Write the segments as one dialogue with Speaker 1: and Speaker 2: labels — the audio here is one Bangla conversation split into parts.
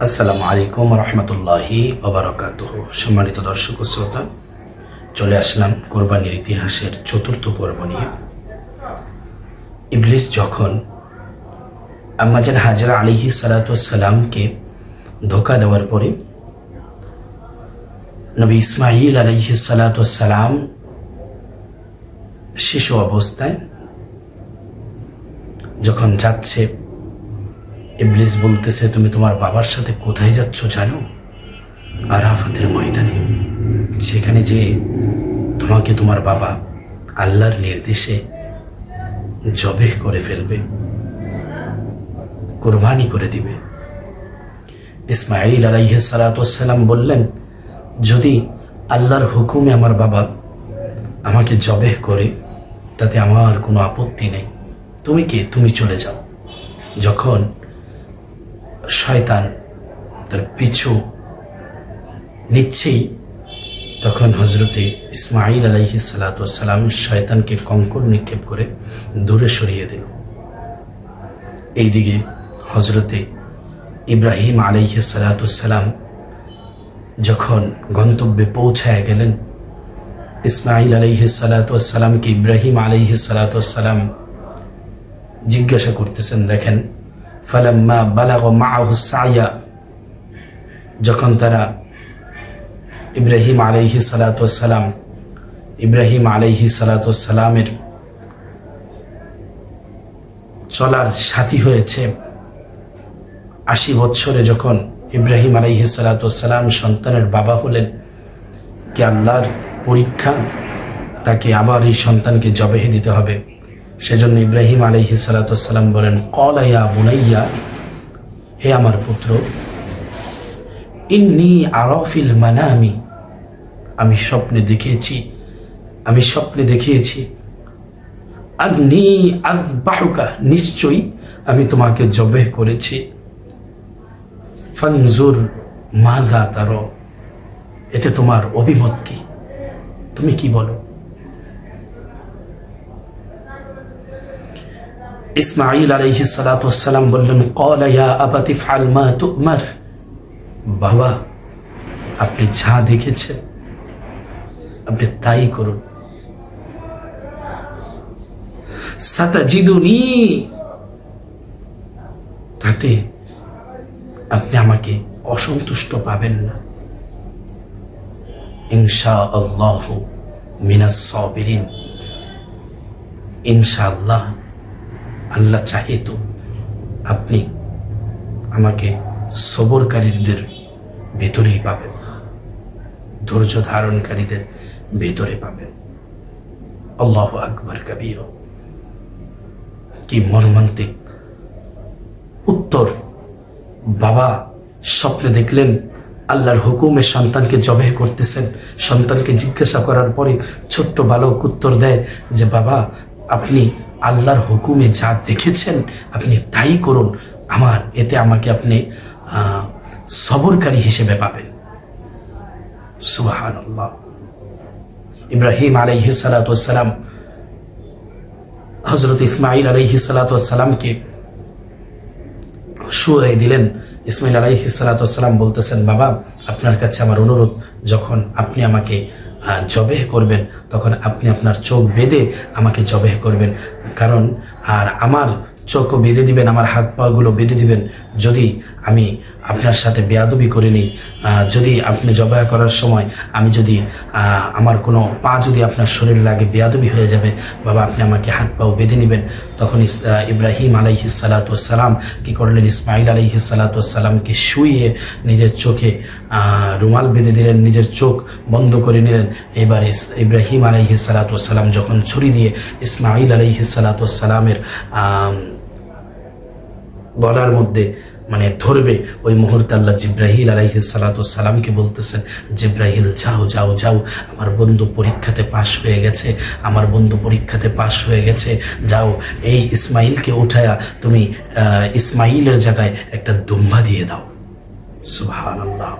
Speaker 1: আসসালামু আলাইকুম রহমতুল্লাহি ওবারাকাতুহু। সম্মানিত দর্শক ও শ্রোতা, চলে আসলাম কোরবানির ইতিহাসের চতুর্থ পর্ব নিয়ে। ইবলিস যখন আম্মাজান হাজরা আলাইহিস সালাতু ওয়াস সালামকে ধোঁকা দেওয়ার পরে নবী ইসমাঈল আলাইহিস সালাতু ওয়াস সালাম শিশু অবস্থায় যখন যাচ্ছে, ইবলিস বলতেছে, তুমি তোমার বাবার সাথে কোথায় যাচ্ছ জানো? আরাফাতের ময়দানে। সেখানে যে তোমাকে তোমার বাবা আল্লাহর নির্দেশে জবেহ করে ফেলবে, কোরবানি করে দিবে। ইসমাঈল আলাইহিস সালাতু ওয়াস সালাম বললেন, যদি আল্লাহর হুকুমে আমার বাবা আমাকে জবেহ করে তাতে আমার কোনো আপত্তি নেই, তুমি কে? তুমি চলে যাও। যখন শয়তান তার পিছু নিচ্ছেই, তখন হজরতে ইসমাঈল আলাইহিস সালাতু ওয়াস সালাম শয়তানকে কঙ্কর নিক্ষেপ করে দূরে সরিয়ে দিল। এইদিকে হজরতে ইব্রাহিম আলাইহিস সালাতু ওয়াস সালাম যখন গন্তব্যে পৌঁছায় গেলেন, ইসমাঈল আলাইহিস সালাতু ওয়াস সালামকে ইব্রাহিম আলাইহিস সালাতু ওয়াস সালাম জিজ্ঞাসা করতেছেন। দেখেন, ফালাম্মা বালাগ মাআহু সায়া, যখন তারা ইব্রাহিম আলাইহিস সালাতু ওয়াস সালামের চলার সাথী হয়েছে, 80 বছরে যখন ইব্রাহিম আলাইহিস সালাতু ওয়াস সালাম সন্তানের বাবা হলেন, কি আল্লাহর পরীক্ষা, তাকে আবার এই সন্তানকে জবেহ দিতে হবে। সেজন্য ইব্রাহিম আলাইহিস সালাতু ওয়াস সালাম বলেন, ক্বালা ইয়া বুনাইয়া, হে আমার পুত্র, ইন্নী আরা ফিল মানামি, আমি স্বপ্নে দেখিয়েছি আন্নী আযবাহুকা, নিশ্চয়ই আমি তোমাকে জবেহ করেছি। ফানজুর মাযা তারা, এতে তোমার অভিমত কি, তুমি কি বলো? ইসমাঈল আলাইহিস সালাতু ওয়াস সালাম বললেন, ক্বালা ইয়া আবাতি ইফআল মা তু'মার, বাবা আপনি যা দেখেছেন আপনি তাই করুন। সাতাজিদুনি, তাতে আপনি আমাকে অসন্তুষ্ট পাবেন না। ইনশাআল্লাহু মিনাস সাবিরিন, ইনশাআল্লাহ, আল্লাহ চাহে তো আপনি আমাকে সবরকারীদের ভিতরেই পাবেন, ধৈর্য ধারণকারীদের ভিতরে পাবেন। আল্লাহু আকবার কাবীর। কি মর্মান্তিক উত্তর! বাবা স্বপ্নে দেখলেন আল্লাহর হুকুমে সন্তানকে জবেহ করতেছেন। সন্তানকে জিজ্ঞাসা করার পরে ছোট্ট বালক উত্তর দেয় যে, বাবা আপনি আল্লাহর হুকুমে যা দেখেছেন আপনি তাই করুন, এতে আমাকে আপনি সবরকারী হিসেবে পাবেন। সুবহানাল্লাহ। ইব্রাহিম আলাইহিস সালাতু ওয়াস সালাম হযরত ইসমাঈল আলাইহিস সালাতু ওয়াস সালামকে শুয়ে দিলেন। ইসমাঈল আলাইহিস সালাতু ওয়াস সালাম বলতেছেন, বাবা আপনার কাছে আমার অনুরোধ, যখন আপনি আমাকে জবেহ করবেন তখন আপনি আপনার চোখ বেঁধে আমাকে জবেহ করবেন, কারণ আর আমার চোখও বেঁধে দিবেন, আমার হাত পাগুলো বেঁধে দিবেন, যদি আমি আপনার সাথে বেয়াদবি করে নিই, যদি আপনি জবাহ করার সময় আমি যদি আমার কোনো পা যদি আপনার শরীর লাগে, বেয়াদবি হয়ে যাবে, বাবা আপনি আমাকে হাত পাও বেঁধে নেবেন। তখন ইব্রাহিম আলাইহিস সালাতু ওয়াস সালাম কি করলেন, ইসমাঈল আলাইহিস সালাতু ওয়াস সালামকে শুইয়ে নিজের চোখে রুমাল বেঁধে দিলেন, নিজের চোখ বন্ধ করে নিলেন। এবার ইব্রাহিম আলাইহিস সালাতু ওয়াস সালাম যখন ছুরি দিয়ে ইসমাঈল আলাইহিস সালাতু ওয়াস সালামের গলার মধ্যে ধরবে, ওই মুহূর্তে আল্লাহ জিব্রাহিল আলাইহিস সালাতু ওয়াস সালামকে বলতেছেন, জিব্রাহিল যাও যাও যাও, আমার বন্ধু পরীক্ষাতে পাশ হয়ে গেছে, যাও এই ইসমাঈলকে উঠায়া তুমি ইসমাঈলের জায়গায় একটা দুম্বা দিয়ে দাও। সুবহানাল্লাহ।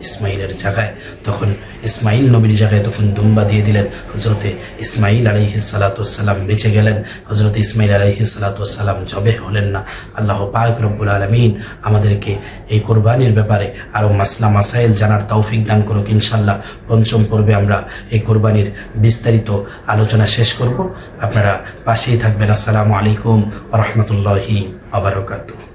Speaker 1: ইসমাইলের জায়গায়, তখন ইসমাইল নবীর জায়গায় তখন দুম্বা দিয়ে দিলেন। হজরতে ইসমাইল আলাইহিস সালাতু ওয়াসসালাম বেঁচে গেলেন, হজরত ইসমাইল আলাইহিস সালাতু ওয়াসসালাম জবেহ হলেন না। আল্লাহ পাক রব্বুল আলামিন আমাদেরকে এই কোরবানির ব্যাপারে আরও মাসলা মাসাইল জানার তৌফিক দান করুক। ইনশাল্লাহ পঞ্চম পর্বে আমরা এই কোরবানির বিস্তারিত আলোচনা শেষ করব। আপনারা পাশেই থাকবেন। আসসালামু আলাইকুম ওয়া রাহমাতুল্লাহি ওয়া বারাকাতুহু।